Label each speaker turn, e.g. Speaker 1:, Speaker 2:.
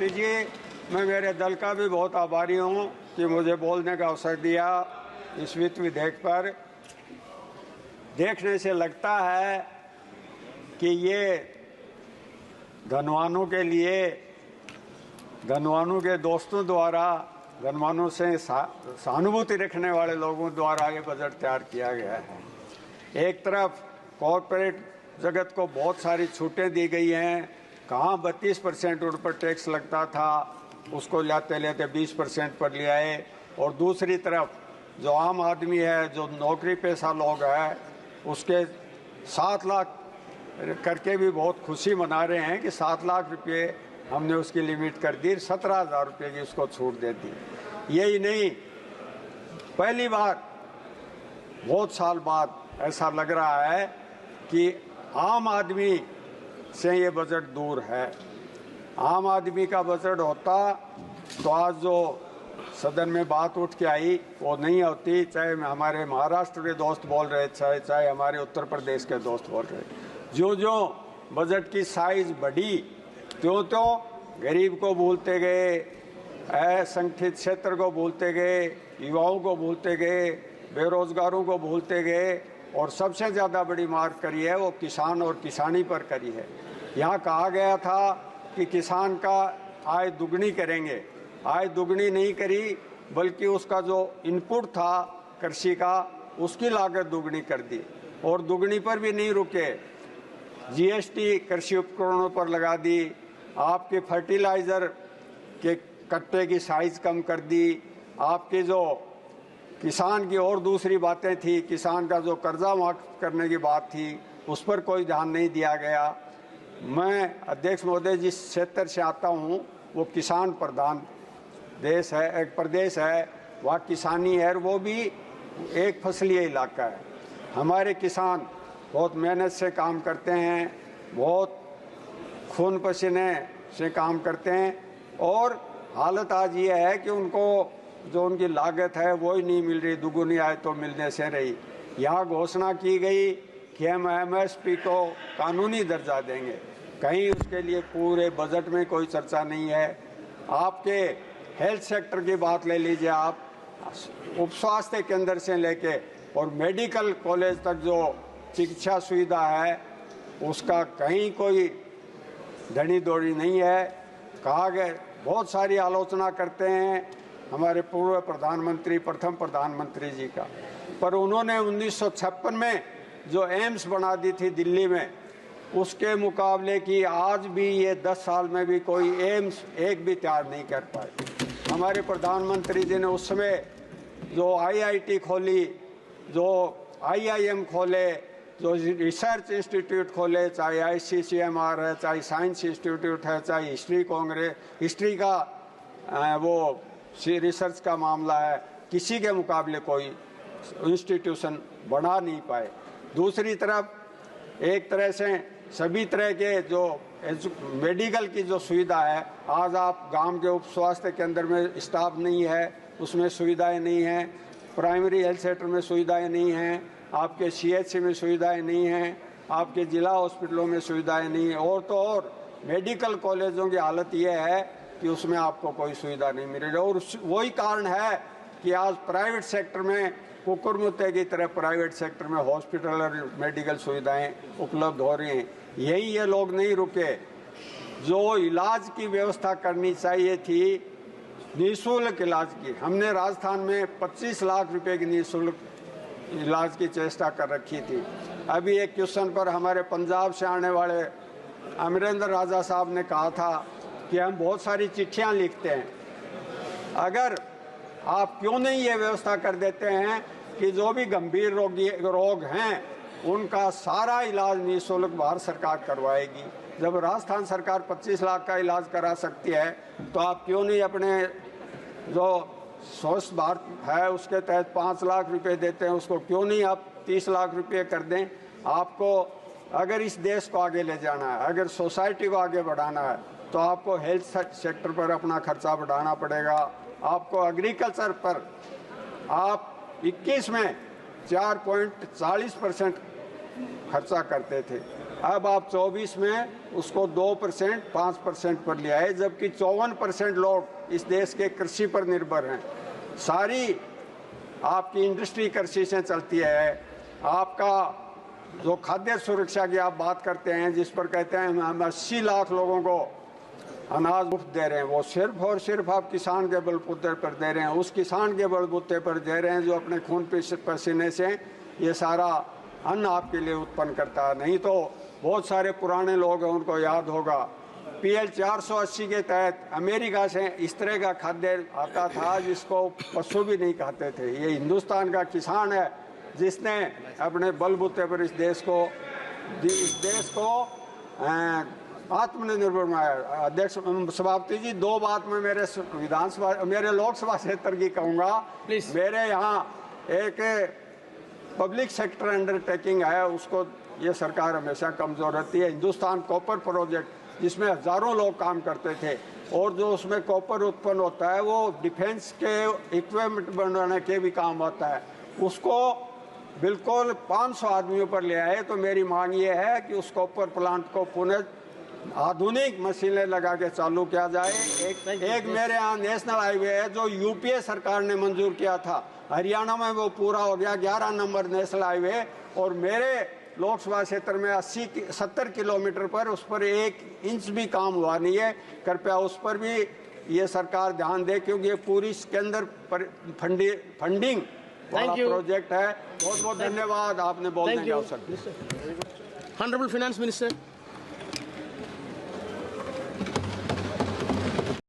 Speaker 1: जी, मैं मेरे दल का भी बहुत आभारी हूँ कि मुझे बोलने का अवसर दिया। इस वित्त विधेयक पर देखने से लगता है कि ये धनवानों के लिए, धनवानों के दोस्तों द्वारा, धनवानों से सहानुभूति रखने वाले लोगों द्वारा ये बजट तैयार किया गया है। एक तरफ कॉरपोरेट जगत को बहुत सारी छूटें दी गई हैं। कहाँ 32% उन पर टैक्स लगता था, उसको लाते लेते 20% पर ले आए। और दूसरी तरफ जो आम आदमी है, जो नौकरी पेशा लोग हैं, उसके 7 लाख करके भी बहुत खुशी मना रहे हैं कि 7 लाख रुपये हमने उसकी लिमिट कर दी, 17,000 रुपये की उसको छूट दे दी। यही नहीं, पहली बार बहुत साल बाद ऐसा लग रहा है कि आम आदमी से ये बजट दूर है। आम आदमी का बजट होता तो आज जो सदन में बात उठ के आई वो नहीं होती, चाहे हमारे महाराष्ट्र के दोस्त बोल रहे, चाहे हमारे उत्तर प्रदेश के दोस्त बोल रहे। जो जो बजट की साइज बढ़ी, त्यों त्यों गरीब को भूलते गए, असंगठित क्षेत्र को भूलते गए, युवाओं को भूलते गए, बेरोजगारों को भूलते गए। और सबसे ज़्यादा बड़ी मार करी है वो किसान और किसानी पर करी है। यहाँ कहा गया था कि किसान का आय दुगनी करेंगे, आय दुगनी नहीं करी, बल्कि उसका जो इनपुट था कृषि का, उसकी लागत दुगनी कर दी। और दुगनी पर भी नहीं रुके, जीएसटी कृषि उपकरणों पर लगा दी, आपके फर्टिलाइज़र के कट्टे की साइज कम कर दी, आपकी जो किसान की और दूसरी बातें थी, किसान का जो कर्जा माफ करने की बात थी, उस पर कोई ध्यान नहीं दिया गया। मैं अध्यक्ष महोदय जिस क्षेत्र से आता हूँ वो किसान प्रधान देश है, एक प्रदेश है, वहाँ किसानी है, और वो भी एक फसलीय इलाका है। हमारे किसान बहुत मेहनत से काम करते हैं, बहुत खून पसीने से काम करते हैं, और हालत आज ये है कि उनको जो उनकी लागत है वो ही नहीं मिल रही, दुगुनी आय तो मिलने से रही। यहाँ घोषणा की गई कि हम एमएसपी को कानूनी दर्जा देंगे, कहीं उसके लिए पूरे बजट में कोई चर्चा नहीं है। आपके हेल्थ सेक्टर की बात ले लीजिए, आप उप स्वास्थ्य केंद्र से लेके और मेडिकल कॉलेज तक जो चिकित्सा सुविधा है उसका कहीं कोई धनी दौड़ी नहीं है। कहा गया, बहुत सारी आलोचना करते हैं हमारे पूर्व प्रधानमंत्री, प्रथम प्रधानमंत्री जी का, पर उन्होंने 1956 में जो एम्स बना दी थी दिल्ली में, उसके मुकाबले की आज भी ये 10 साल में भी कोई एम्स एक भी तैयार नहीं कर पाए। हमारे प्रधानमंत्री जी ने उस समय जो आईआईटी खोली, जो आईआईएम खोले, जो रिसर्च इंस्टीट्यूट खोले, चाहे आईसीसीएमआर है, चाहे साइंस इंस्टीट्यूट है, चाहे हिस्ट्री का वो रिसर्च का मामला है, किसी के मुकाबले कोई इंस्टीट्यूशन बना नहीं पाए। दूसरी तरफ एक तरह से सभी तरह के जो मेडिकल की जो सुविधा है, आज आप गांव के उप स्वास्थ्य केंद्र में स्टाफ नहीं है, उसमें सुविधाएं नहीं हैं, प्राइमरी हेल्थ सेंटर में सुविधाएं नहीं हैं, आपके सीएचसी में सुविधाएं नहीं हैं, आपके जिला हॉस्पिटलों में सुविधाएं नहीं हैं, और तो और मेडिकल कॉलेजों की हालत यह है कि उसमें आपको कोई सुविधा नहीं मिल रही। और वही कारण है कि आज प्राइवेट सेक्टर में कुकुरमुत्ते की तरह प्राइवेट सेक्टर में हॉस्पिटल और मेडिकल सुविधाएं उपलब्ध हो रही हैं। यही ये लोग नहीं रुके, जो इलाज की व्यवस्था करनी चाहिए थी, निःशुल्क इलाज की, हमने राजस्थान में 25 लाख रुपए की निःशुल्क इलाज की चेष्टा कर रखी थी। अभी एक क्वेश्चन पर हमारे पंजाब से आने वाले अमरेंद्र राजा साहब ने कहा था कि हम बहुत सारी चिट्ठियां लिखते हैं, अगर आप क्यों नहीं ये व्यवस्था कर देते हैं कि जो भी गंभीर रोग हैं उनका सारा इलाज निःशुल्क भारत सरकार करवाएगी। जब राजस्थान सरकार 25 लाख का इलाज करा सकती है, तो आप क्यों नहीं अपने जो स्वच्छ भारत है उसके तहत 5 लाख रुपए देते हैं, उसको क्यों नहीं आप 30 लाख रुपए कर दें। आपको अगर इस देश को आगे ले जाना है, अगर सोसाइटी को आगे बढ़ाना है, तो आपको हेल्थ सेक्टर पर अपना खर्चा बढ़ाना पड़ेगा। आपको एग्रीकल्चर पर आप 21 में 4.40% खर्चा करते थे, अब आप 24 में उसको 2% 5% पर ले आए, जबकि 54% लोग इस देश के कृषि पर निर्भर हैं। सारी आपकी इंडस्ट्री कृषि से चलती है। आपका जो खाद्य सुरक्षा की आप बात करते हैं, जिस पर कहते हैं हम 80 लाख लोगों को अनाज मुफ्त दे रहे हैं, वो सिर्फ और सिर्फ आप किसान के बलबूते पर दे रहे हैं। उस किसान के बलबूते पर दे रहे हैं जो अपने खून पसीने से ये सारा अन्न आपके लिए उत्पन्न करता है। नहीं तो बहुत सारे पुराने लोग हैं, उनको याद होगा PL 480 के तहत अमेरिका से इस तरह का खाद्य आता था जिसको पशु भी नहीं खाते थे। ये हिंदुस्तान का किसान है जिसने अपने बलबूते पर इस देश को आत्मनिर्भर बनाया। अध्यक्ष सभापति जी, 2 बात मैं मेरे लोकसभा क्षेत्र की कहूँगा। मेरे यहाँ एक पब्लिक सेक्टर अंडरटेकिंग है, उसको ये सरकार हमेशा कमजोर रहती है। हिंदुस्तान कॉपर प्रोजेक्ट, जिसमें हजारों लोग काम करते थे, और जो उसमें कॉपर उत्पन्न होता है वो डिफेंस के इक्विपमेंट बनाने के भी काम आता है। उसको बिल्कुल 500 आदमियों पर ले आए। तो मेरी मांग ये है कि उस कॉपर प्लांट को पुनः आधुनिक मशीनें लगा के चालू किया जाए। एक मेरे यहाँ नेशनल हाईवे है जो यूपीए सरकार ने मंजूर किया था, हरियाणा में वो पूरा हो गया, 11 नंबर नेशनल हाईवे। और मेरे लोकसभा क्षेत्र में 70 किलोमीटर पर उस पर 1 इंच भी काम हुआ नहीं है। कृपया उस पर भी ये सरकार ध्यान दे, क्योंकि ये पूरी इसके अंदर फंडिंग वाला प्रोजेक्ट है। बहुत बहुत धन्यवाद आपने बोलने का अवसर दिया।
Speaker 2: Honorable Finance Minister.